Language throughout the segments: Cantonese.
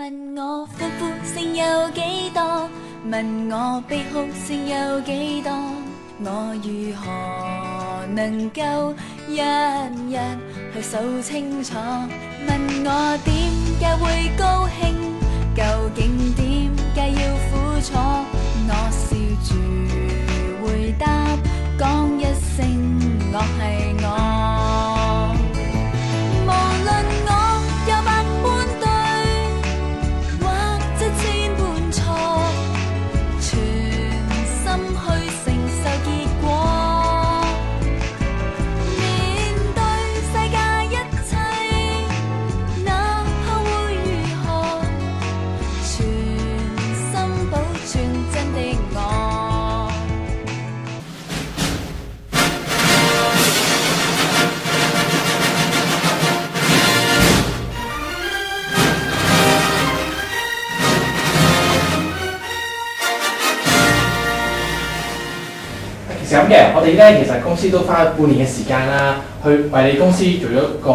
問我歡呼聲有幾多？問我悲哭聲有幾多？我如何能夠一一去數清楚？問我點解會高興？究竟點解要苦楚？我笑住回答，講一聲我係我。無論我有百般對，或者千般錯，全心去承受結果。面對世界一切，哪怕會如何，全心保存真的我。咁嘅，我哋咧其實公司都花咗半年嘅時間啦，去為你公司做咗個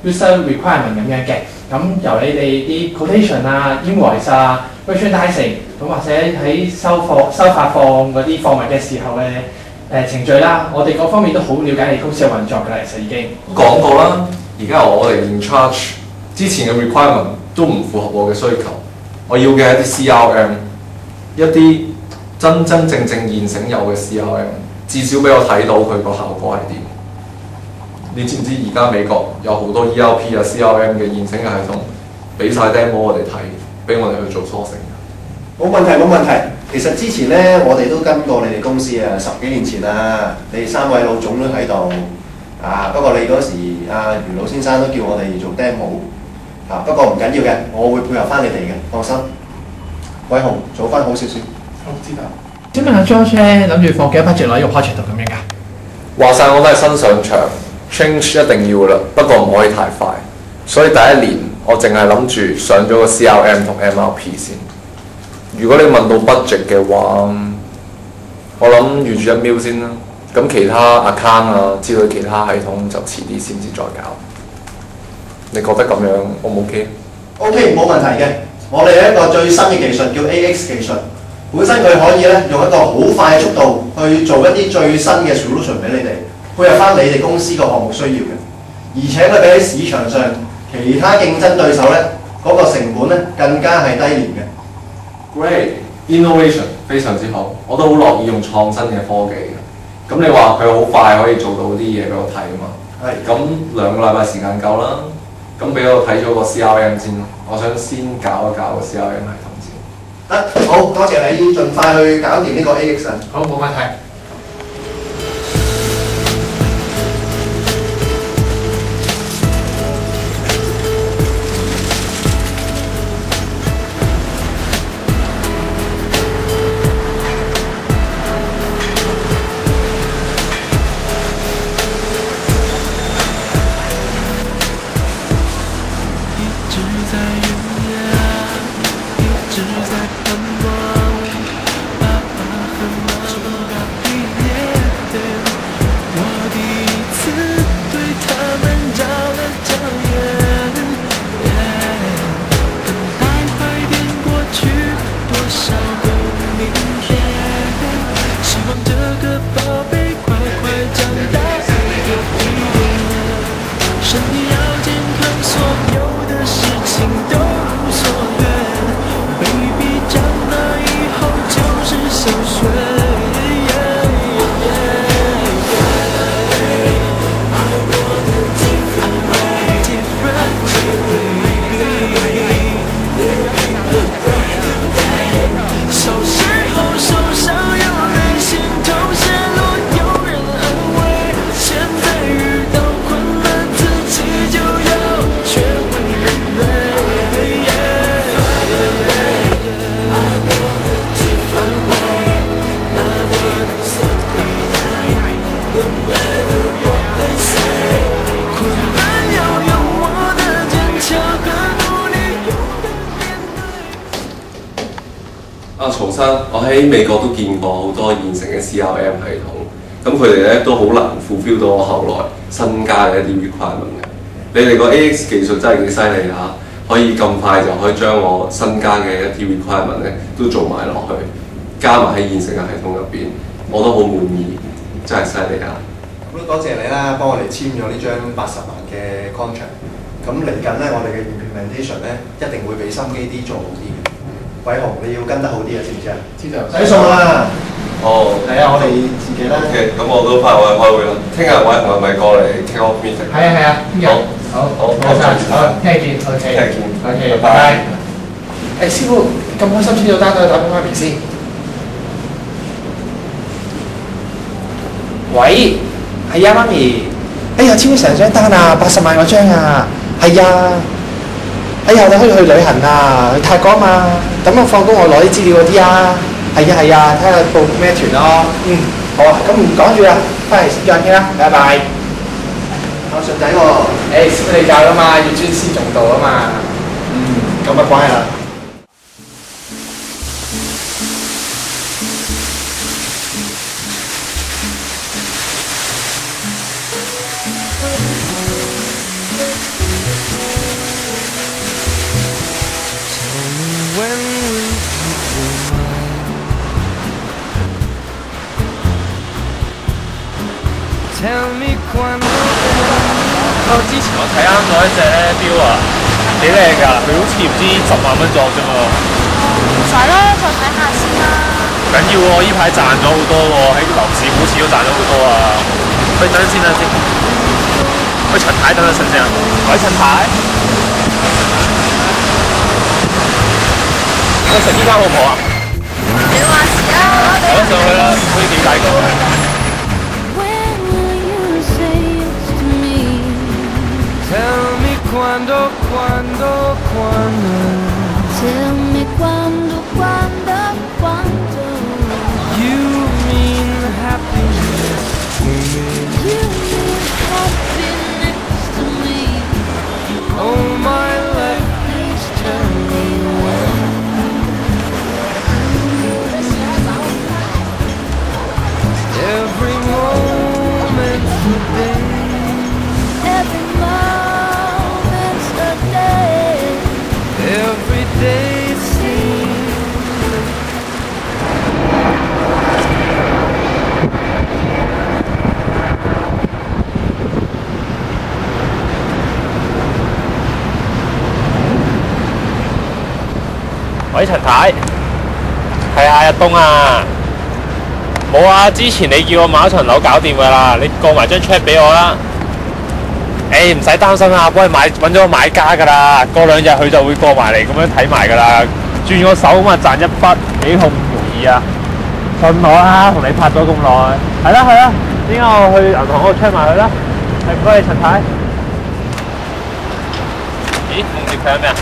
user requirement 咁樣嘅。咁由你哋啲 quotation 啊、invoice 啊、merchandising， 咁或者喺收發放嗰啲貨物嘅時候嘅程序啦，我哋各方面都好了解你公司嘅運作㗎啦，其實已經講過啦。而家我哋 in charge 之前嘅 requirement 都唔符合我嘅需求，我要嘅係一啲 CRM， 一啲真正現成有嘅 CRM。至少俾我睇到佢個效果係點。你知唔知而家美國有好多 ERP 啊、CRM 嘅現成嘅系統，俾晒 demo 我哋睇，俾我哋去做 sourcing。冇問題冇問題。其實之前咧，我哋都跟過你哋公司啊，10幾年前啊，你哋3位老總都喺度啊。不過你嗰時余老先生都叫我哋做 demo 啊。不過唔緊要嘅，我會配合翻你哋嘅，放心。偉雄，做翻好少少。我知道。請問下 George 咧，諗住放幾多 budget 落呢個 project 度咁樣㗎？話晒我都係新上場 ，change 一定要啦，不過唔可以太快。所以第一年我淨係諗住上咗個 CRM 同 MRP 先。如果你問到 budget 嘅話，我諗預住1 mil 先啦。咁其他 account 啊之類其他系統就遲啲先至再搞。你覺得咁樣 O 唔 OK？OK， 冇問題嘅。我哋有一個最新嘅技術叫 AX 技術。本身佢可以咧用一個好快嘅速度去做一啲最新嘅 solution 俾你哋，配合翻你哋公司個項目需要嘅，而且佢比喺市場上其他競爭對手咧嗰個成本咧更加係低廉嘅。Great innovation 非常之好，我都好樂意用創新嘅科技嘅。咁你話佢好快可以做到啲嘢俾我睇啊嘛？係。咁2個禮拜時間夠啦。咁俾我睇咗個 CRM 先，我想先搞一搞個 CRM 系統。好，多謝你，盡快去搞掂呢個 AX 啊！好，冇問題。曹生，我喺美國都見過好多現成嘅 CRM 系統，咁佢哋咧都好難 fulfill 到我後來新加嘅一啲 requirement 嘅。你哋個 AX 技術真係幾犀利嚇，可以咁快就可以將我新加嘅一啲 requirement 咧都做埋落去，加埋喺現成嘅系統入邊，我都好滿意，真係犀利啊！咁都多謝你啦，幫我哋簽咗呢張80萬嘅 contract。咁嚟緊咧，我哋嘅 implementation 咧一定會俾心機啲做好啲嘅。偉雄，你要跟得好啲啊，知唔知啊？知道。使數啦！哦，係啊，我哋自己啦。OK，咁我都翻去開會啦。聽日偉雄係咪過嚟 take off meeting？係啊，聽日。好，多謝。好，聽日見。OK。聽日見。OK，拜拜。師傅，咁開心簽到單，我打俾媽咪先。喂，係啊，媽咪。哎呀，簽咗成張單啊，80萬嗰張啊。係啊。哎呀，我哋可以去旅行啊，去泰國啊嘛。等我放工，我攞啲資料嗰啲啊。係啊，睇下報咩團咯。好啊，咁唔講住啦，翻嚟先再傾啦，拜拜。我順仔喎，師傅你教噶嘛，要尊師重道啊嘛。咁啊乖啦。之前我睇啱咗一隻咧錶啊，幾靚㗎，佢好似唔知10萬蚊左右啫嘛。唔使啦，再睇下先啦。緊要喎，呢排賺咗好多喎，喺樓市股市都賺咗好多啊。喂，等陣先。喂，陳太，等陣先。喂，陳太。喂，食呢間好唔好啊？你話事啊，我上去啦，可以幾大個？Tell me cuando Tell me quando you mean happiness to me. you mean happiness to me. Oh my love, please tell me when. Every moment today. Every moment's a day. Every day seems喂，陳太，係啊，日東啊，冇啊，之前你叫我買一層樓搞掂㗎啦，你過埋張 check 俾我啦。誒，唔使擔心啊，幫你揾咗個買家㗎啦，過2日佢就會過埋嚟咁樣睇埋㗎啦，轉個手咁啊賺一筆，幾好唔容易啊！信我啦，同你拍咗咁耐，係啦，點解我去銀行嗰度 check 埋佢啦？係唔該你陳太。咦，夢蝶佢係咩啊？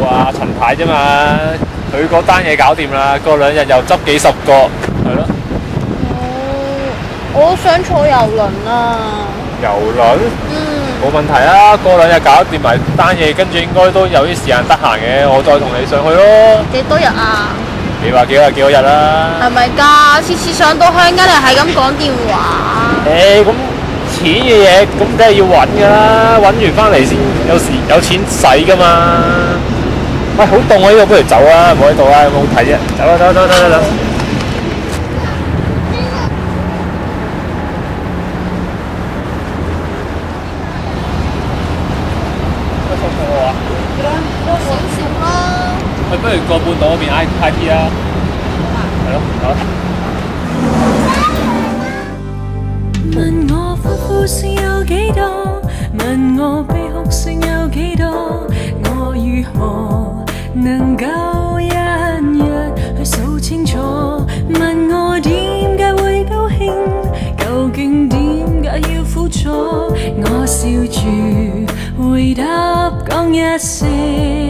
冇啊，陳太啫嘛，佢嗰單嘢搞掂啦，過2日又執幾10個，係咯。我都想坐郵輪啊！郵輪？冇問題啊，過2日搞掂埋單嘢，跟住應該都有啲時間得閒嘅，我再同你上去咯。幾多日啊？你話幾多日啦？係咪㗎？次次上到香港，你係咁講電話。咁錢嘅嘢，咁梗係要揾㗎啦，揾完翻嚟先有時有錢使㗎嘛。喂，好凍啊！呢度不如走啊，唔好喺度啦，有冇好睇啫？走。不如過半島嗰邊 IT 啦，係咯，好。問我歡呼聲有幾多？問我悲哭聲有幾多？我如何能夠一日去數清楚？問我點解會高興？究竟點解要苦楚？我笑住回答講一聲。